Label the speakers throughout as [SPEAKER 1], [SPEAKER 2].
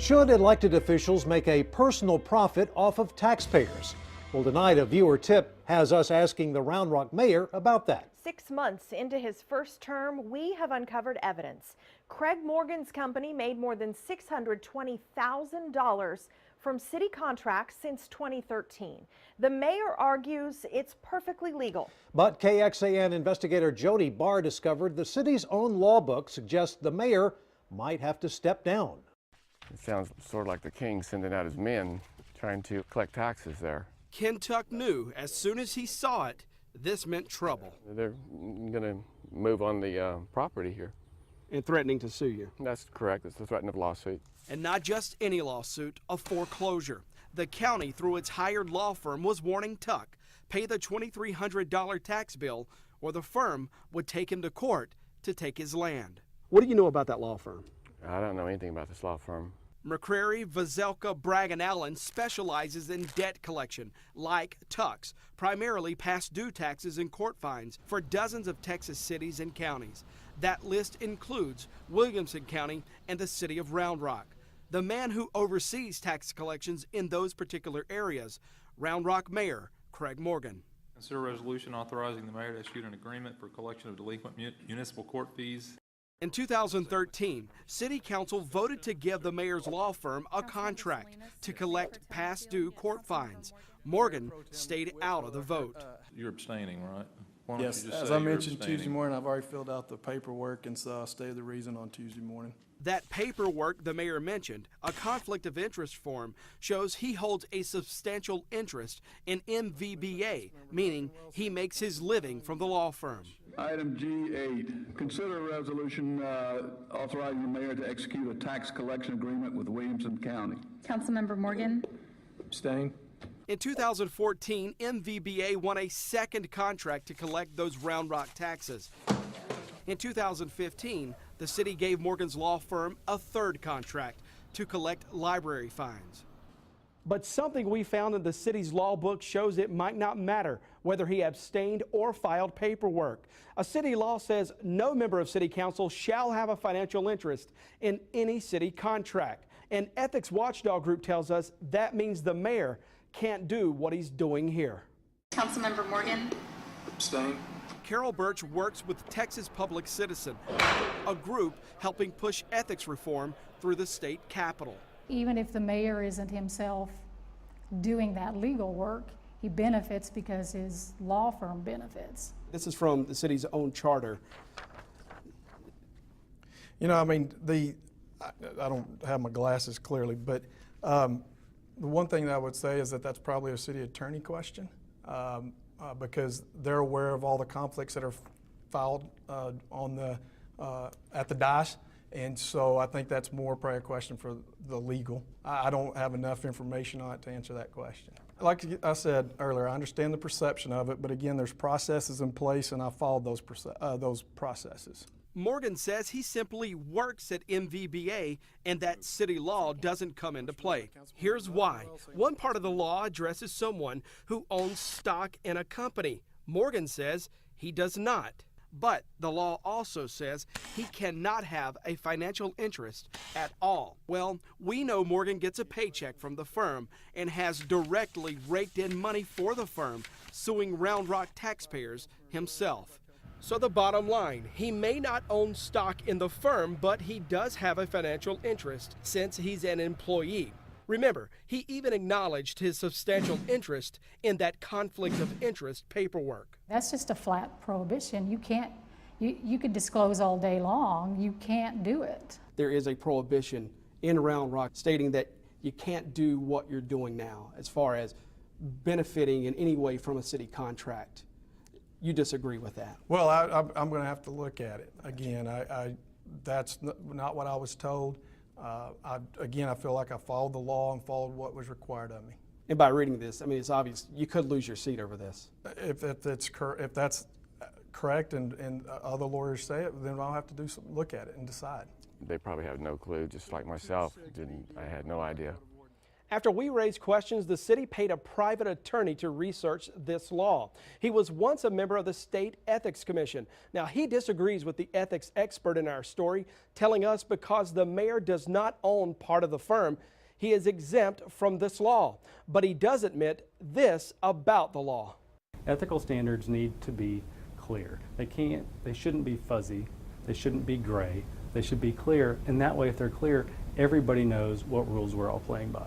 [SPEAKER 1] Should elected officials make a personal profit off of taxpayers? Well, tonight a viewer tip has us asking the Round Rock mayor about that.
[SPEAKER 2] 6 months into his first term, we have uncovered evidence. Craig Morgan's company made more than $620,000 from city contracts since 2013. The mayor argues it's perfectly legal.
[SPEAKER 1] But KXAN investigator Jody Barr discovered the city's own law book suggests the mayor might have to step down.
[SPEAKER 3] It sounds sort of like the king sending out his men trying to collect taxes there.
[SPEAKER 4] Kentuck knew as soon as he saw it, this meant trouble.
[SPEAKER 3] They're going to move on the property here.
[SPEAKER 4] And threatening to sue you.
[SPEAKER 3] That's correct. It's a threat of lawsuit.
[SPEAKER 4] And not just any lawsuit, a foreclosure. The county, through its hired law firm, was warning Tuck, pay the $2,300 tax bill or the firm would take him to court to take his land. What do you know about that law firm?
[SPEAKER 3] I don't know anything about this law firm.
[SPEAKER 4] McCrary, Vazelka, Bragg, and Allen specializes in debt collection, like Tuck's, primarily past due taxes and court fines for dozens of Texas cities and counties. That list includes Williamson County and the city of Round Rock. The man who oversees tax collections in those particular areas, Round Rock Mayor Craig Morgan.
[SPEAKER 5] Consider a resolution authorizing the mayor to execute an agreement for collection of delinquent municipal court fees.
[SPEAKER 4] In 2013, City Council voted to give the mayor's law firm a contract to collect past due court fines. Morgan stayed out of the vote.
[SPEAKER 5] You're abstaining, right?
[SPEAKER 6] Yes, as I mentioned Tuesday morning, I've already filled out the paperwork, and so I'll stay the reason on Tuesday morning.
[SPEAKER 4] That paperwork the mayor mentioned, a conflict of interest form, shows he holds a substantial interest in MVBA, meaning he makes his living from the law firm.
[SPEAKER 7] Item G8, consider a resolution authorizing the mayor to execute a tax collection agreement with Williamson County.
[SPEAKER 8] Councilmember Morgan.
[SPEAKER 6] Abstain.
[SPEAKER 4] In 2014, MVBA won a second contract to collect those Round Rock taxes. In 2015, the city gave Morgan's law firm a third contract to collect library fines. But something we found in the city's law book shows it might not matter whether he abstained or filed paperwork. A city law says no member of city council shall have a financial interest in any city contract. An ethics watchdog group tells us that means the mayor can't do what he's doing here.
[SPEAKER 8] Councilmember Morgan.
[SPEAKER 6] Abstain.
[SPEAKER 4] Carol Birch works with Texas Public Citizen, a group helping push ethics reform through the state capitol.
[SPEAKER 9] Even if the mayor isn't himself doing that legal work, he benefits because his law firm benefits.
[SPEAKER 4] This is from the city's own charter.
[SPEAKER 6] You know, I mean, I don't have my glasses clearly, but the one thing that I would say is that that's probably a city attorney question because they're aware of all the conflicts that are filed at the dice. And so I think that's more probably a question for the legal. I don't have enough information on it to answer that question. Like I said earlier, I understand the perception of it, but again, there's processes in place and I followed those processes.
[SPEAKER 4] Morgan says he simply works at MVBA and that city law doesn't come into play. Here's why. One part of the law addresses someone who owns stock in a company. Morgan says he does not. But the law also says he cannot have a financial interest at all. Well, we know Morgan gets a paycheck from the firm and has directly raked in money for the firm, suing Round Rock taxpayers himself. So the bottom line, he may not own stock in the firm, but he does have a financial interest since he's an employee. Remember, he even acknowledged his substantial interest in that conflict of interest paperwork.
[SPEAKER 9] That's just a flat prohibition. You can't, you could disclose all day long, you can't do it.
[SPEAKER 4] There is a prohibition in Round Rock stating that you can't do what you're doing now as far as benefiting in any way from a city contract. You disagree with that?
[SPEAKER 6] Well, I'm going to have to look at it. Again, that's not what I was told. Again, I feel like I followed the law and followed what was required of me.
[SPEAKER 4] And by reading this, I mean, it's obvious you could lose your seat over this.
[SPEAKER 6] If that's correct and other lawyers say it, then I'll have to look at it and decide.
[SPEAKER 3] They probably have no clue, just like myself. I had no idea.
[SPEAKER 4] After we raised questions, the city paid a private attorney to research this law. He was once a member of the State Ethics Commission. Now, he disagrees with the ethics expert in our story, telling us because the mayor does not own part of the firm, he is exempt from this law. But he does admit this about the law.
[SPEAKER 10] Ethical standards need to be clear. They shouldn't be fuzzy. They shouldn't be gray. They should be clear. And that way, if they're clear, everybody knows what rules we're all playing by.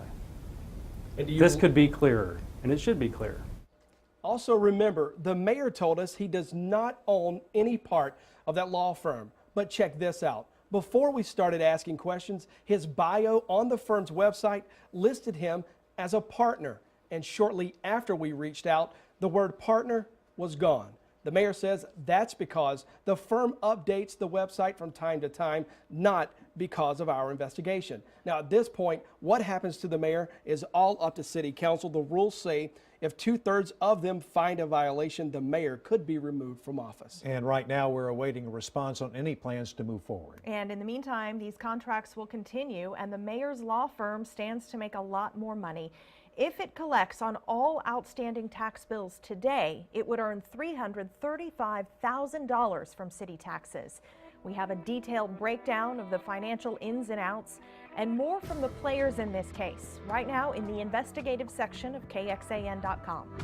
[SPEAKER 10] This could be clearer, and it should be clearer.
[SPEAKER 4] Also remember, the mayor told us he does not own any part of that law firm. But check this out. Before we started asking questions, his bio on the firm's website listed him as a partner. And shortly after we reached out, the word partner was gone. The mayor says that's because the firm updates the website from time to time, not because of our investigation. Now, at this point, what happens to the mayor is all up to city council. The rules say if 2/3 of them find a violation, the mayor could be removed from office.
[SPEAKER 1] And right now, we're awaiting a response on any plans to move forward.
[SPEAKER 2] And in the meantime, these contracts will continue, and the mayor's law firm stands to make a lot more money. If it collects on all outstanding tax bills today, it would earn $335,000 from city taxes. We have a detailed breakdown of the financial ins and outs and more from the players in this case right now in the investigative section of KXAN.com.